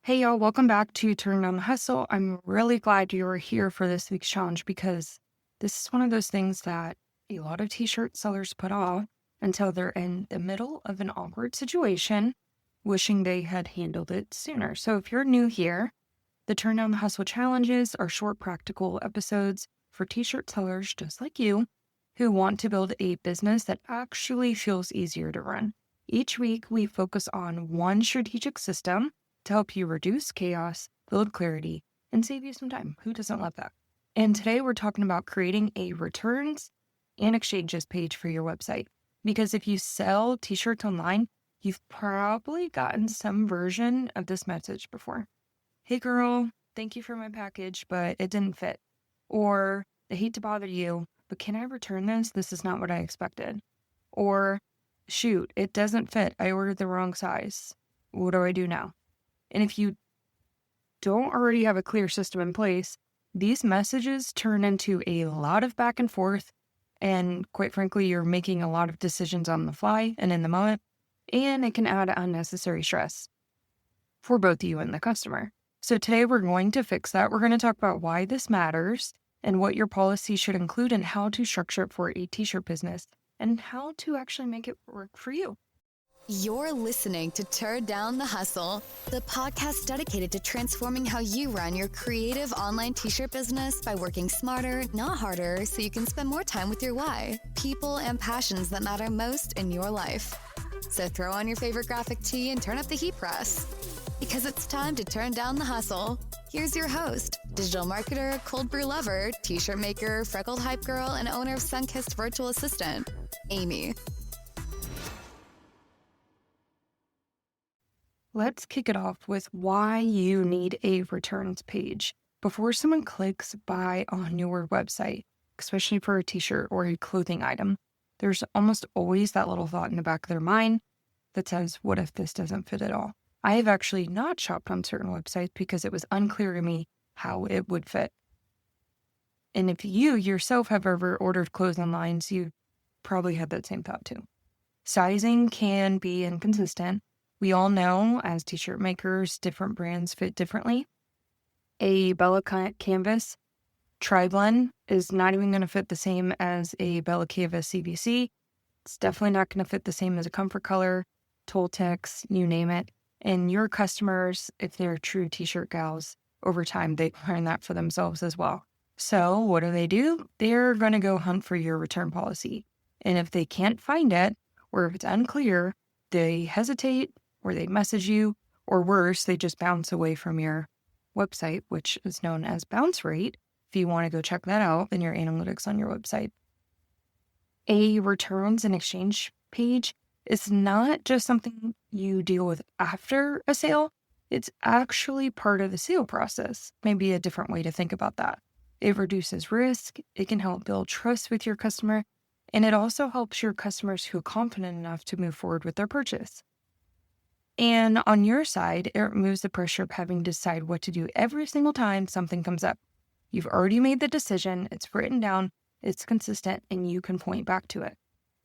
Hey y'all, welcome back to Turn on the Hustle. I'm really glad you are here for this week's challenge because this is one of those things that a lot of t-shirt sellers put off until they're in the middle of an awkward situation, wishing they had handled it sooner. So if you're new here, the Turn on the Hustle challenges are short, practical episodes for t-shirt sellers just like you who want to build a business that actually feels easier to run. Each week, we focus on one strategic system to help you reduce chaos, build clarity, and save you some time. Who doesn't love that? And today we're talking about creating a returns and exchanges page for your website. Because if you sell t-shirts online, you've probably gotten some version of this message before. Hey girl, thank you for my package, but it didn't fit. Or I hate to bother you, but can I return this? This is not what I expected. Or shoot, it doesn't fit. I ordered the wrong size. What do I do now? And if you don't already have a clear system in place, these messages turn into a lot of back and forth. And quite frankly, you're making a lot of decisions on the fly and in the moment. And it can add unnecessary stress for both you and the customer. So today we're going to fix that. We're going to talk about why this matters and what your policy should include and how to structure it for a t-shirt business and how to actually make it work for you. You're listening to Turn Down the Hustle, the podcast dedicated to transforming how you run your creative online t-shirt business by working smarter, not harder, so you can spend more time with your why, people, and passions that matter most in your life. So throw on your favorite graphic tee and turn up the heat press, because it's time to turn down the hustle. Here's your host, digital marketer, cold brew lover, t-shirt maker, freckled hype girl, and owner of Sunkissed Virtual Assistant, Amy. Let's kick it off with why you need a returns page before someone clicks buy on your website, especially for a t-shirt or a clothing item. There's almost always that little thought in the back of their mind that says, what if this doesn't fit at all? I have actually not shopped on certain websites because it was unclear to me how it would fit. And if you yourself have ever ordered clothes online, you probably had that same thought too. Sizing can be inconsistent. We all know as t-shirt makers, different brands fit differently. A Bella Canvas tri-blend is not even going to fit the same as a Bella Canvas CVC. It's definitely not going to fit the same as a Comfort Color, Toltex, you name it. And your customers, if they're true t-shirt gals, over time, they learn that for themselves as well. So what do? They're going to go hunt for your return policy. And if they can't find it, or if it's unclear, they hesitate, or they message you, or worse, they just bounce away from your website, which is known as bounce rate. If you want to go check that out in your analytics on your website. A returns and exchange page is not just something you deal with after a sale. It's actually part of the sale process. Maybe a different way to think about that. It reduces risk. It can help build trust with your customer. And it also helps your customers feel confident enough to move forward with their purchase. And on your side, it removes the pressure of having to decide what to do every single time something comes up. You've already made the decision, it's written down, it's consistent, and you can point back to it.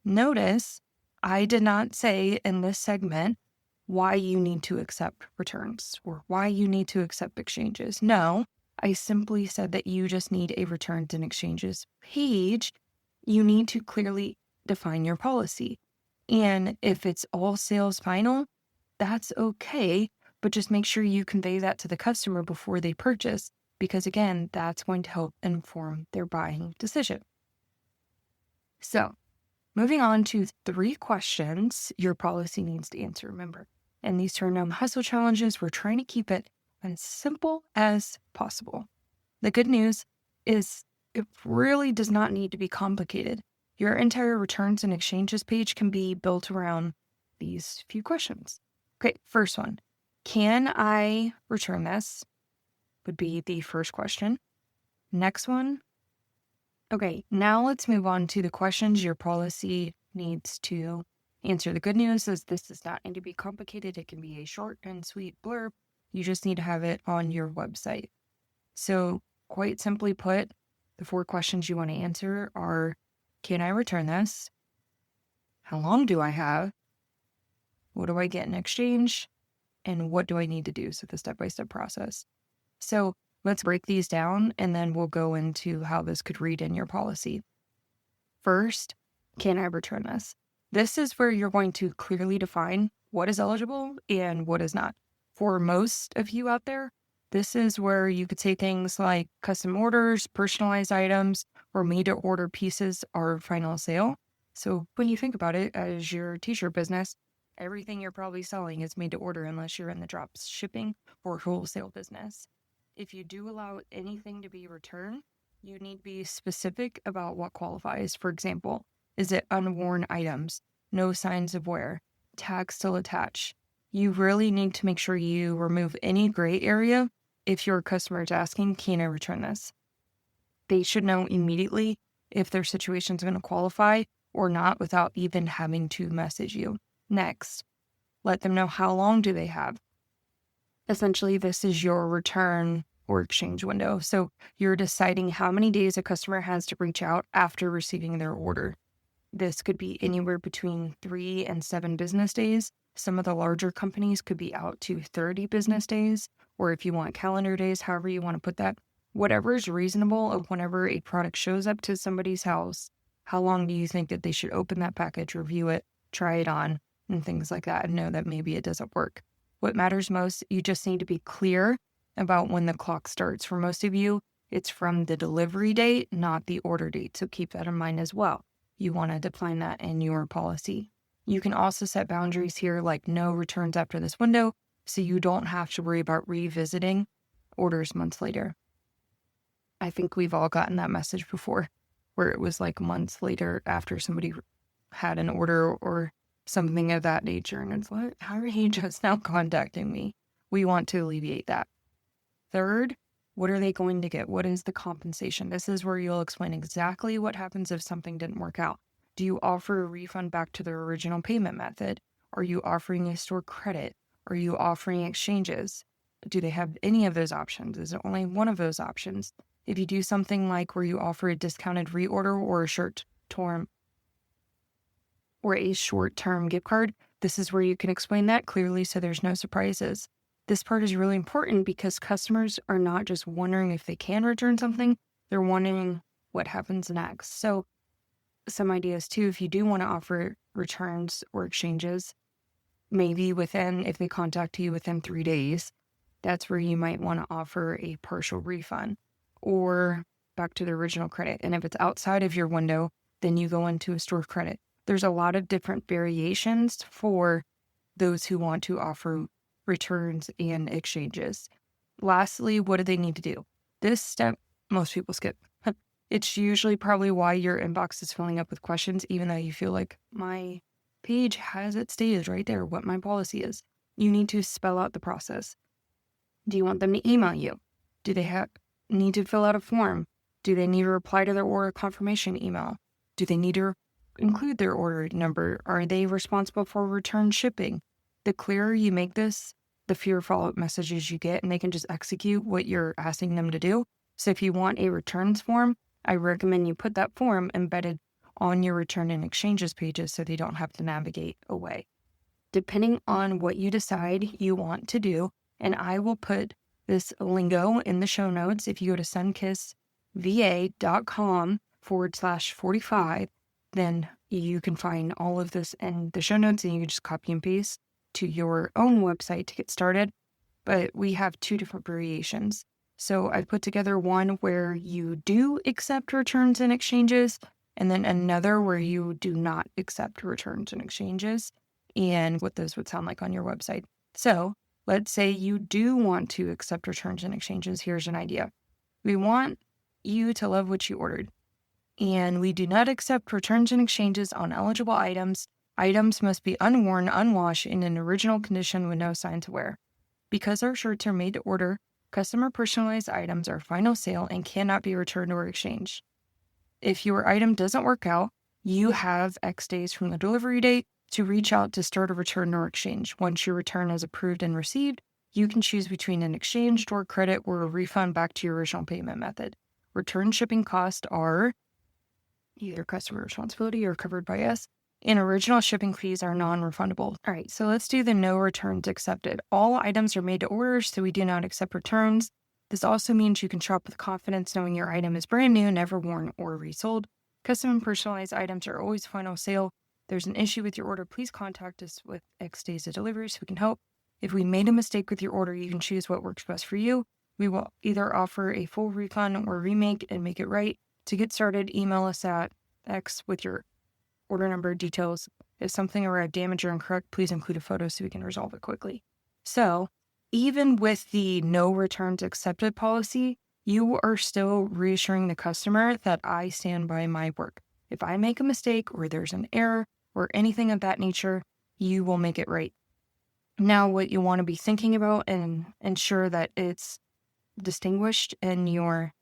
Notice, I did not say in this segment why you need to accept returns or why you need to accept exchanges. No, I simply said that you just need a returns and exchanges page. You need to clearly define your policy. And if it's all sales final, that's okay, but just make sure you convey that to the customer before they purchase, because again, that's going to help inform their buying decision. So, moving on to 3 questions your policy needs to answer, remember. And these Turn Down the Hustle challenges, we're trying to keep it as simple as possible. The good news is it really does not need to be complicated. Your entire returns and exchanges page can be built around these few questions. Okay, first one. Can I return this? Would be the first question. Next one. Okay, now let's move on to the questions your policy needs to answer. The good news is this does not need to be complicated. It can be a short and sweet blurb. You just need to have it on your website. So quite simply put, the 4 questions you want to answer are, can I return this? How long do I have? What do I get in exchange? and what do I need to do? So the step-by-step process. So let's break these down and then we'll go into how this could read in your policy. First, can I return this? This is where you're going to clearly define what is eligible and what is not. For most of you out there, this is where you could say things like custom orders, personalized items, or made to order pieces are final sale. So when you think about it as your t-shirt business, everything you're probably selling is made to order unless you're in the drop shipping or wholesale business. If you do allow anything to be returned, you need to be specific about what qualifies. For example, is it unworn items, no signs of wear, tag still attached? You really need to make sure you remove any gray area if your customer is asking, can I return this? They should know immediately if their situation is going to qualify or not without even having to message you. Next, let them know how long do they have. Essentially, this is your return or exchange window. So you're deciding how many days a customer has to reach out after receiving their order. This could be anywhere between 3 and 7 business days. Some of the larger companies could be out to 30 business days, or if you want calendar days, however you want to put that. Whatever is reasonable of whenever a product shows up to somebody's house, how long do you think that they should open that package, review it, try it on, and things like that, and know that maybe it doesn't work. What matters most, you just need to be clear about when the clock starts. For most of you, it's from the delivery date, not the order date. So keep that in mind as well. You want to define that in your policy. You can also set boundaries here like no returns after this window, so you don't have to worry about revisiting orders months later. I think we've all gotten that message before where it was like months later after somebody had an order or something of that nature. And it's like, how are you just now contacting me? We want to alleviate that. Third, what are they going to get? What is the compensation? This is where you'll explain exactly what happens if something didn't work out. Do you offer a refund back to their original payment method? Are you offering a store credit? Are you offering exchanges? Do they have any of those options? Is it only one of those options? If you do something like where you offer a discounted reorder or a short-term gift card, this is where you can explain that clearly so there's no surprises. This part is really important because customers are not just wondering if they can return something, they're wondering what happens next. So some ideas too, if you do want to offer returns or exchanges, maybe if they contact you within 3 days, that's where you might want to offer a partial refund or back to the original credit. And if it's outside of your window, then you go into a store credit. There's a lot of different variations for those who want to offer returns and exchanges. Lastly, what do they need to do? This step, most people skip. It's usually probably why your inbox is filling up with questions, even though you feel like my page has it stated right there what my policy is. You need to spell out the process. Do you want them to email you? Do they need to fill out a form? Do they need to reply to their order confirmation email? Do they need to include their order number? Are they responsible for return shipping? The clearer you make this, the fewer follow-up messages you get, and they can just execute what you're asking them to do. So if you want a returns form, I recommend you put that form embedded on your return and exchanges pages so they don't have to navigate away. Depending on what you decide you want to do, and I will put this lingo in the show notes. If you go to sunkissva.com/45, then you can find all of this in the show notes and you can just copy and paste to your own website to get started. But we have 2 different variations. So I put together one where you do accept returns and exchanges, and then another where you do not accept returns and exchanges, and what those would sound like on your website. So let's say you do want to accept returns and exchanges. Here's an idea. We want you to love what you ordered, and we do not accept returns and exchanges on eligible items. Items must be unworn, unwashed, in an original condition with no sign to wear. Because our shirts are made to order, customer personalized items are final sale and cannot be returned or exchanged. If your item doesn't work out, you have X days from the delivery date to reach out to start a return or exchange. Once your return is approved and received, you can choose between an exchange, store credit, or a refund back to your original payment method. Return shipping costs are either customer responsibility or covered by us, and original shipping fees are non-refundable. All right, so let's do the no returns accepted. All items are made to order, so we do not accept returns. This also means you can shop with confidence knowing your item is brand new, never worn or resold. Custom and personalized items are always final sale. If there's an issue with your order, please contact us with X days of delivery so we can help. If we made a mistake with your order, you can choose what works best for you. We will either offer a full refund or remake and make it right. To get started, email us at X with your order number details. If something arrived damaged or incorrect, please include a photo so we can resolve it quickly. So, even with the no returns accepted policy, you are still reassuring the customer that I stand by my work. If I make a mistake or there's an error or anything of that nature, you will make it right. Now, what you want to be thinking about and ensure that it's distinguished in your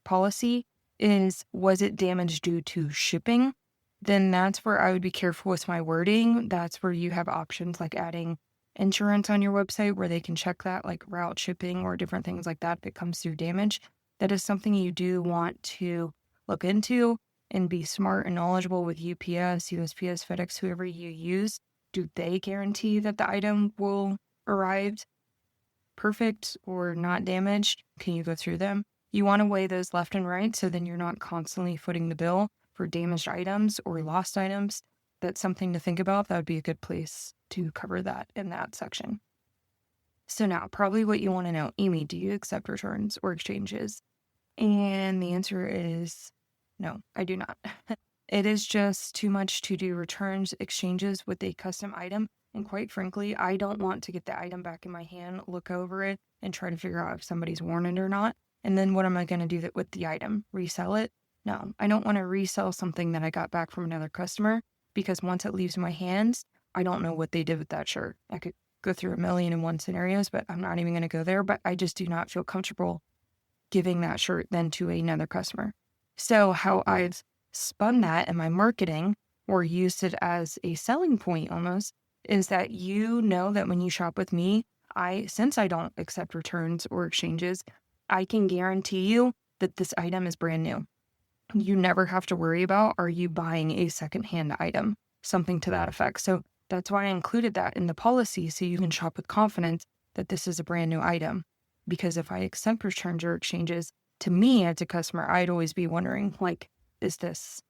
policy is, was it damage due to shipping? Then that's where I would be careful with my wording. That's where you have options like adding insurance on your website where they can check that, like route shipping or different things like that if it comes through damage. That is something you do want to look into and be smart and knowledgeable with UPS, USPS, FedEx, whoever you use. Do they guarantee that the item will arrive perfect or not damaged? Can you go through them? You want to weigh those left and right so then you're not constantly footing the bill for damaged items or lost items. That's something to think about. That would be a good place to cover that in that section. So now, probably what you want to know, Amy, do you accept returns or exchanges? And the answer is no, I do not. It is just too much to do returns, exchanges with a custom item. And quite frankly, I don't want to get the item back in my hand, look over it, and try to figure out if somebody's worn it or not. And then what am I going to do with the item? Resell it? No, I don't want to resell something that I got back from another customer because once it leaves my hands, I don't know what they did with that shirt. I could go through 1,000,001 scenarios, but I'm not even going to go there. But I just do not feel comfortable giving that shirt then to another customer. So how I've spun that in my marketing or used it as a selling point almost is that you know that when you shop with me, since I don't accept returns or exchanges, I can guarantee you that this item is brand new. You never have to worry about, are you buying a secondhand item? Something to that effect. So that's why I included that in the policy so you can shop with confidence that this is a brand new item. Because if I accept returns or exchanges, to me as a customer, I'd always be wondering, like, is this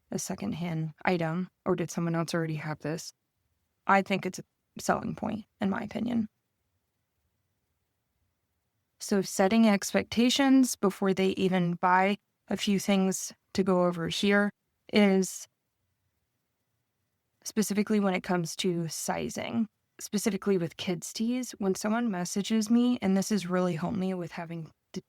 a secondhand item or did someone else already have this? I think it's a selling point, in my opinion. So setting expectations before they even buy, a few things to go over here is specifically when it comes to sizing, specifically with kids' tees. When someone messages me, and this has really helped me with having to...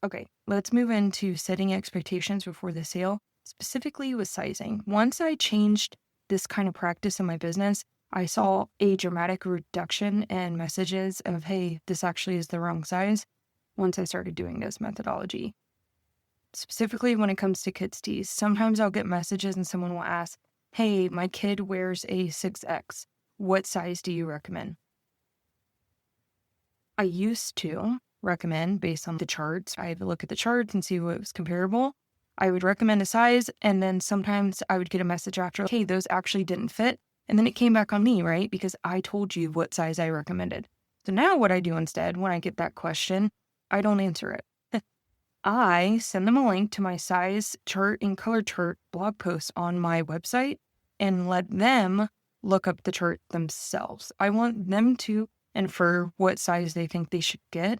Okay, let's move into setting expectations before the sale, specifically with sizing. Once I changed this kind of practice in my business, I saw a dramatic reduction in messages of, hey, this actually is the wrong size, once I started doing this methodology. Specifically when it comes to kids' tees, sometimes I'll get messages and someone will ask, hey, my kid wears a 6X. What size do you recommend? I used to recommend based on the charts. I would look at the charts and see what was comparable. I would recommend a size, and then sometimes I would get a message after, hey, those actually didn't fit. And then it came back on me, right? Because I told you what size I recommended. So now what I do instead, when I get that question, I don't answer it. I send them a link to my size chart and color chart blog post on my website and let them look up the chart themselves. I want them to infer what size they think they should get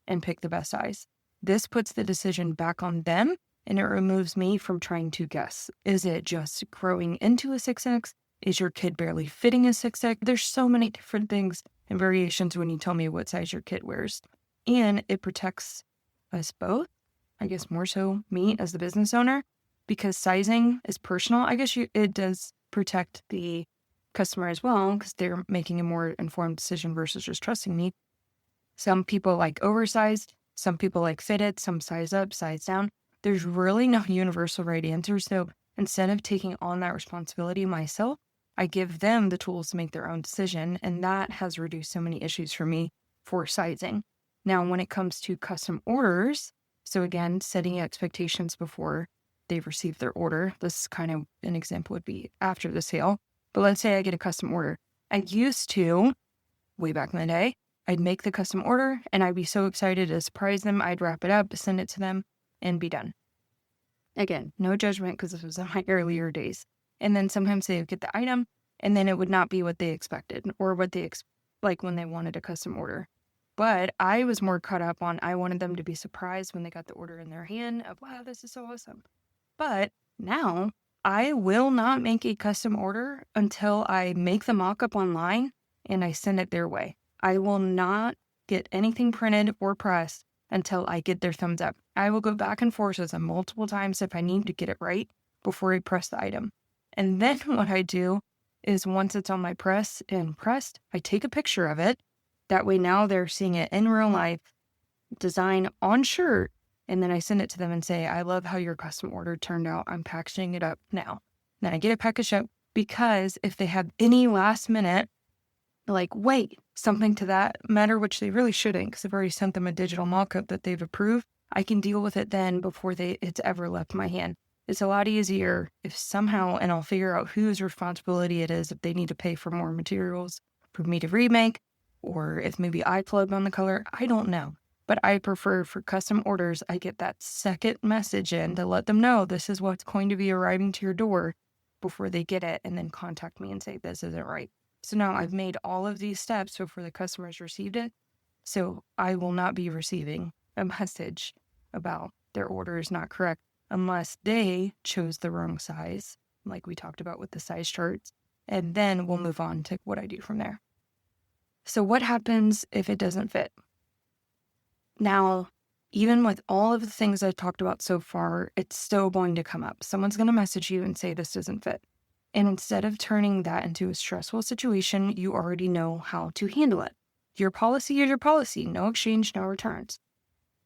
and pick the best size. This puts the decision back on them and it removes me from trying to guess. Is it just growing into a 6X? Is your kid barely fitting a 6X? There's so many different things and variations when you tell me what size your kid wears. And it protects us both. I guess more so me as the business owner, because sizing is personal. I guess it does protect the customer as well because they're making a more informed decision versus just trusting me. Some people like oversized, some people like fitted, some size up, size down. There's really no universal right answer. So instead of taking on that responsibility myself, I give them the tools to make their own decision. And that has reduced so many issues for me for sizing. Now, when it comes to custom orders, so again, setting expectations before they've received their order. This is kind of an example would be after the sale. But let's say I get a custom order. I used to, way back in the day, I'd make the custom order and I'd be so excited to surprise them. I'd wrap it up, send it to them, and be done. Again, no judgment because this was in my earlier days. And then sometimes they would get the item and then it would not be what they expected or what they like when they wanted a custom order. But I was more caught up on I wanted them to be surprised when they got the order in their hand of, wow, this is so awesome. But now I will not make a custom order until I make the mock-up online and I send it their way. I will not get anything printed or pressed until I get their thumbs up. I will go back and forth with them multiple times if I need to get it right before I press the item. And then what I do is once it's on my press and pressed, I take a picture of it. That way now they're seeing it in real life, design on shirt, and then I send it to them and say, I love how your custom order turned out. I'm packaging it up now. Then I get it packaged up because if they have any last minute, like, wait, something to that matter, which they really shouldn't because I've already sent them a digital mock-up that they've approved, I can deal with it then before it's ever left my hand. It's a lot easier if somehow, and I'll figure out whose responsibility it is if they need to pay for more materials for me to remake, or if maybe I plug on the color, I don't know. But I prefer for custom orders, I get that second message in to let them know this is what's going to be arriving to your door before they get it and then contact me and say this isn't right. So now I've made all of these steps before the customers received it. So I will not be receiving a message about their order is not correct unless they chose the wrong size, like we talked about with the size charts. And then we'll move on to what I do from there. So what happens if it doesn't fit? Now, even with all of the things I've talked about so far, it's still going to come up. Someone's going to message you and say this doesn't fit. And instead of turning that into a stressful situation, you already know how to handle it. Your policy is your policy. No exchange, no returns.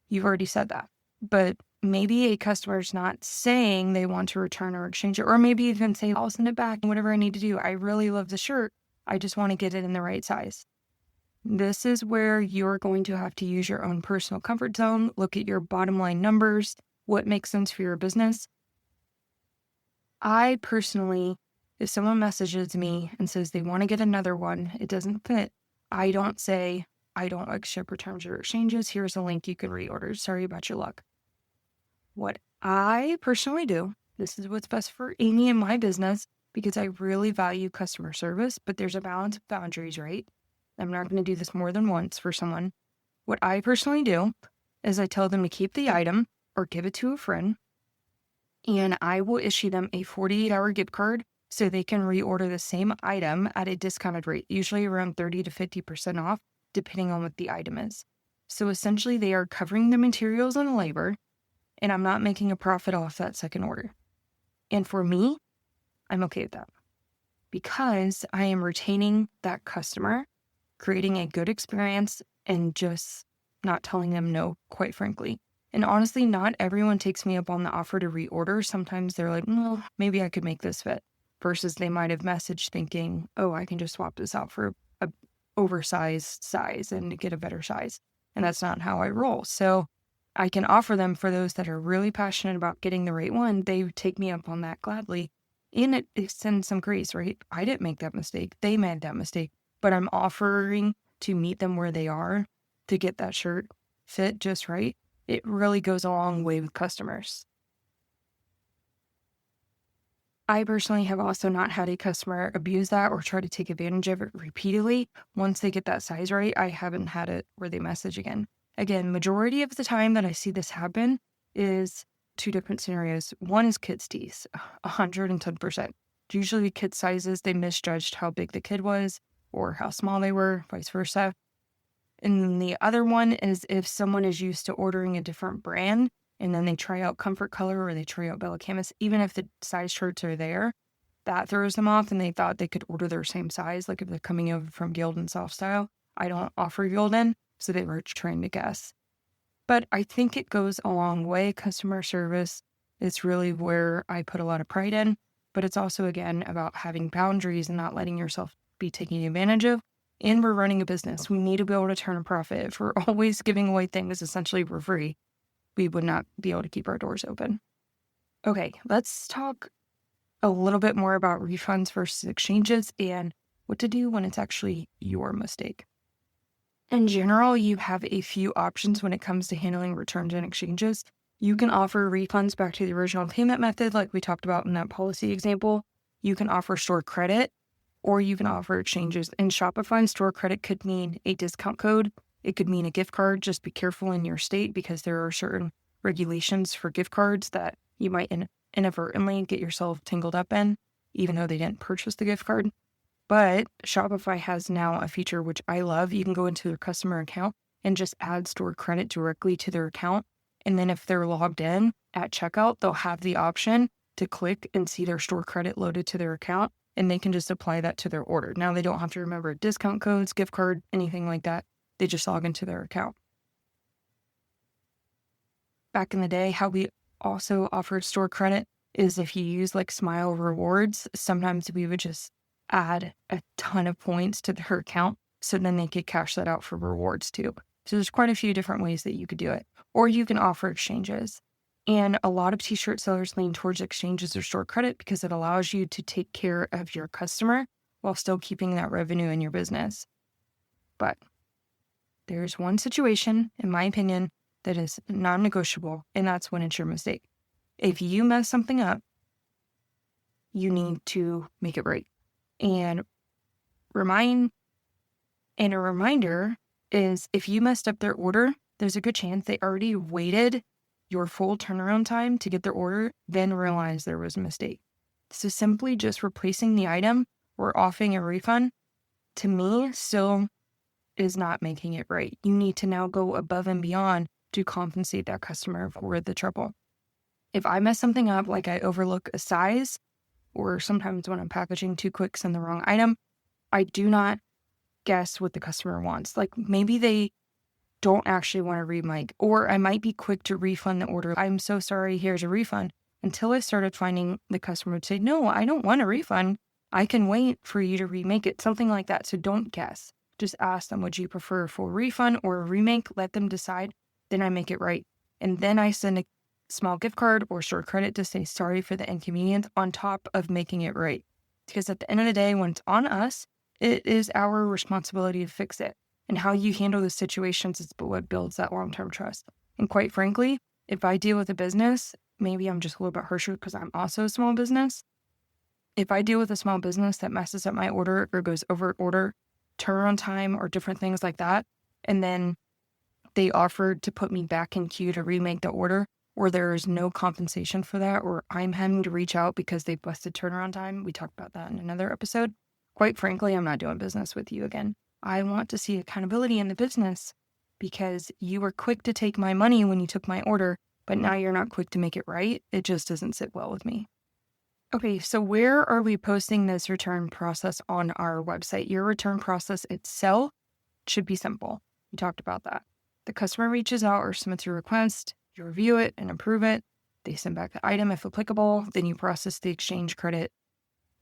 You've already said that. But maybe a customer's not saying they want to return or exchange it, or maybe even say, I'll send it back and whatever I need to do. I really love the shirt. I just want to get it in the right size. This is where you're going to have to use your own personal comfort zone, look at your bottom line numbers, what makes sense for your business. I personally, if someone messages me and says they want to get another one, it doesn't fit, I don't say, I don't accept returns or exchanges. Here's a link you can reorder. Sorry about your luck. What I personally do, this is what's best for Amy and my business because I really value customer service, but there's a balance of boundaries, right? I'm not going to do this more than once for someone. What I personally do is I tell them to keep the item or give it to a friend, and I will issue them a 48-hour gift card so they can reorder the same item at a discounted rate, usually around 30 to 50% off, depending on what the item is. So essentially, they are covering the materials and labor, and I'm not making a profit off that second order. And for me, I'm okay with that because I am retaining that customer, creating a good experience, and just not telling them no, quite frankly. And honestly, not everyone takes me up on the offer to reorder. Sometimes they're like, well, maybe I could make this fit. Versus they might have messaged thinking, oh, I can just swap this out for a oversized size and get a better size. And that's not how I roll. So I can offer them for those that are really passionate about getting the right one. They take me up on that gladly. And it extends some grace, right? I didn't make that mistake. They made that mistake. But I'm offering to meet them where they are to get that shirt fit just right. It really goes a long way with customers. I personally have also not had a customer abuse that or try to take advantage of it repeatedly. Once they get that size right, I haven't had it where they message again. Again, majority of the time that I see this happen is two different scenarios. One is kids' teeth, 110%. Usually kid sizes, they misjudged how big the kid was or how small they were, vice versa. And then the other one is if someone is used to ordering a different brand and then they try out Comfort Color or they try out Bella Canvas, even if the size charts are there, that throws them off and they thought they could order their same size. Like if they're coming over from Gildan Soft Style, I don't offer Gildan, so they were trying to guess. But I think it goes a long way. Customer service is really where I put a lot of pride in, but it's also, again, about having boundaries and not letting yourself be taken advantage of. And we're running a business. We need to be able to turn a profit. If we're always giving away things essentially for free, we would not be able to keep our doors open. Okay, let's talk a little bit more about refunds versus exchanges and what to do when it's actually your mistake. In general, you have a few options when it comes to handling returns and exchanges. You can offer refunds back to the original payment method, like we talked about in that policy example. You can offer store credit, or you can offer exchanges. In Shopify, store credit could mean a discount code. It could mean a gift card. Just be careful in your state because there are certain regulations for gift cards that you might inadvertently get yourself tangled up in, even though they didn't purchase the gift card. But Shopify has now a feature which I love. You can go into their customer account and just add store credit directly to their account. And then if they're logged in at checkout, they'll have the option to click and see their store credit loaded to their account, and they can just apply that to their order. Now they don't have to remember discount codes, gift card, anything like that. They just log into their account. Back in the day, how we also offered store credit is if you use like Smile Rewards, sometimes we would just add a ton of points to their account so then they could cash that out for rewards too. So there's quite a few different ways that you could do it. Or you can offer exchanges. And a lot of t-shirt sellers lean towards exchanges or store credit because it allows you to take care of your customer while still keeping that revenue in your business. But there's one situation, in my opinion, that is non-negotiable, and that's when it's your mistake. If you mess something up, you need to make it right. And a reminder is if you messed up their order, there's a good chance they already waited your full turnaround time to get their order, then realized there was a mistake. So simply just replacing the item or offering a refund, to me, still is not making it right. You need to now go above and beyond to compensate that customer for the trouble. If I mess something up, like I overlook a size, or sometimes when I'm packaging too quick, send the wrong item, I do not guess what the customer wants. Like maybe they don't actually want to remake, or I might be quick to refund the order. I'm so sorry, here's a refund. Until I started finding the customer would say, no, I don't want a refund. I can wait for you to remake it, something like that. So don't guess. Just ask them, would you prefer a full refund or a remake? Let them decide. Then I make it right. And then I send a small gift card or store credit to say sorry for the inconvenience on top of making it right. Because at the end of the day, when it's on us, it is our responsibility to fix it. And how you handle the situations is what builds that long-term trust. And quite frankly, if I deal with a business, maybe I'm just a little bit harsher because I'm also a small business. If I deal with a small business that messes up my order or goes over order, turnaround time, or different things like that, and then they offered to put me back in queue to remake the order, or there is no compensation for that, or I'm having to reach out because they busted turnaround time. We talked about that in another episode. Quite frankly, I'm not doing business with you again. I want to see accountability in the business because you were quick to take my money when you took my order, but now you're not quick to make it right. It just doesn't sit well with me. Okay, so where are we posting this return process on our website? Your return process itself should be simple. We talked about that. The customer reaches out or submits a request, you review it and approve it. They send back the item if applicable, then you process the exchange credit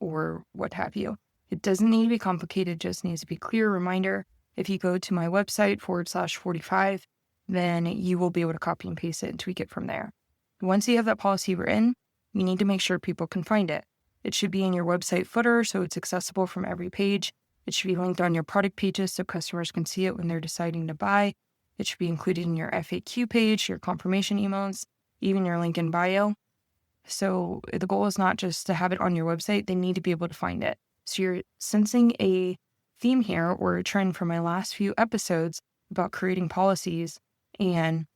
or what have you. It doesn't need to be complicated, just needs to be clear reminder. If you go to my website /45, then you will be able to copy and paste it and tweak it from there. Once you have that policy written, you need to make sure people can find it. It should be in your website footer so it's accessible from every page. It should be linked on your product pages so customers can see it when they're deciding to buy. It should be included in your FAQ page, your confirmation emails, even your link in bio. So the goal is not just to have it on your website, they need to be able to find it. So you're sensing a theme here or a trend from my last few episodes about creating policies and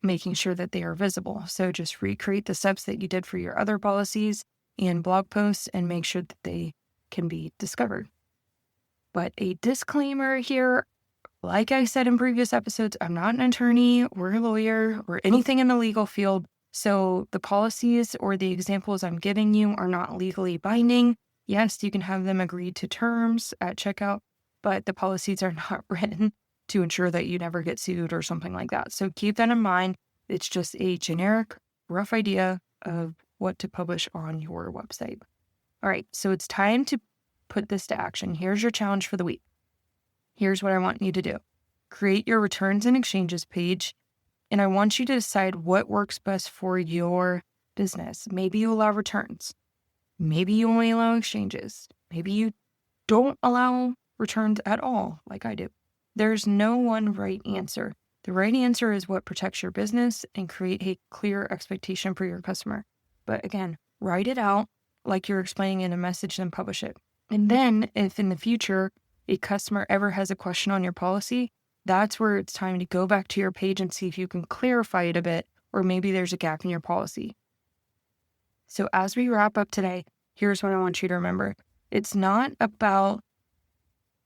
making sure that they are visible. So just recreate the steps that you did for your other policies and blog posts and make sure that they can be discovered. But a disclaimer here, like I said in previous episodes, I'm not an attorney or a lawyer or anything in the legal field. So the policies or the examples I'm giving you are not legally binding. Yes, you can have them agree to terms at checkout, but the policies are not written to ensure that you never get sued or something like that. So keep that in mind. It's just a generic, rough idea of what to publish on your website. All right, so it's time to put this to action. Here's your challenge for the week. Here's what I want you to do. Create your returns and exchanges page, and I want you to decide what works best for your business. Maybe you allow returns. Maybe you only allow exchanges. Maybe you don't allow returns at all, like I do. There's no one right answer. The right answer is what protects your business and create a clear expectation for your customer. But again, write it out like you're explaining in a message, then publish it. And then if in the future a customer ever has a question on your policy, that's where it's time to go back to your page and see if you can clarify it a bit, or maybe there's a gap in your policy. So as we wrap up today, here's what I want you to remember. It's not about,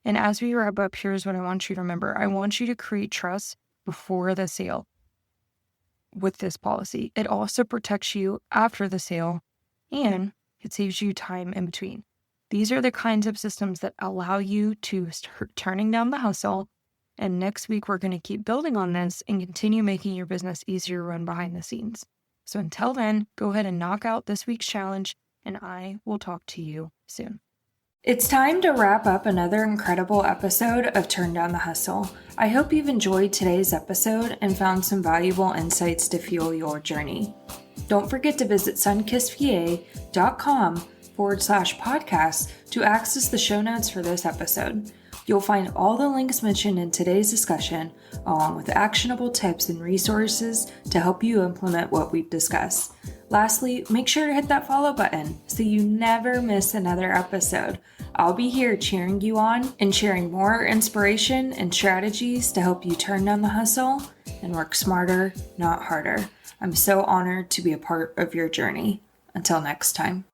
and as we wrap up, here's what I want you to remember. I want you to create trust before the sale with this policy. It also protects you after the sale, and it saves you time in between. These are the kinds of systems that allow you to start turning down the hustle. And next week, we're going to keep building on this and continue making your business easier to run behind the scenes. So until then, go ahead and knock out this week's challenge, and I will talk to you soon. It's time to wrap up another incredible episode of Turn Down the Hustle. I hope you've enjoyed today's episode and found some valuable insights to fuel your journey. Don't forget to visit sunkissva.com/podcast to access the show notes for this episode. You'll find all the links mentioned in today's discussion, along with actionable tips and resources to help you implement what we've discussed. Lastly, make sure to hit that follow button so you never miss another episode. I'll be here cheering you on and sharing more inspiration and strategies to help you turn down the hustle and work smarter, not harder. I'm so honored to be a part of your journey. Until next time.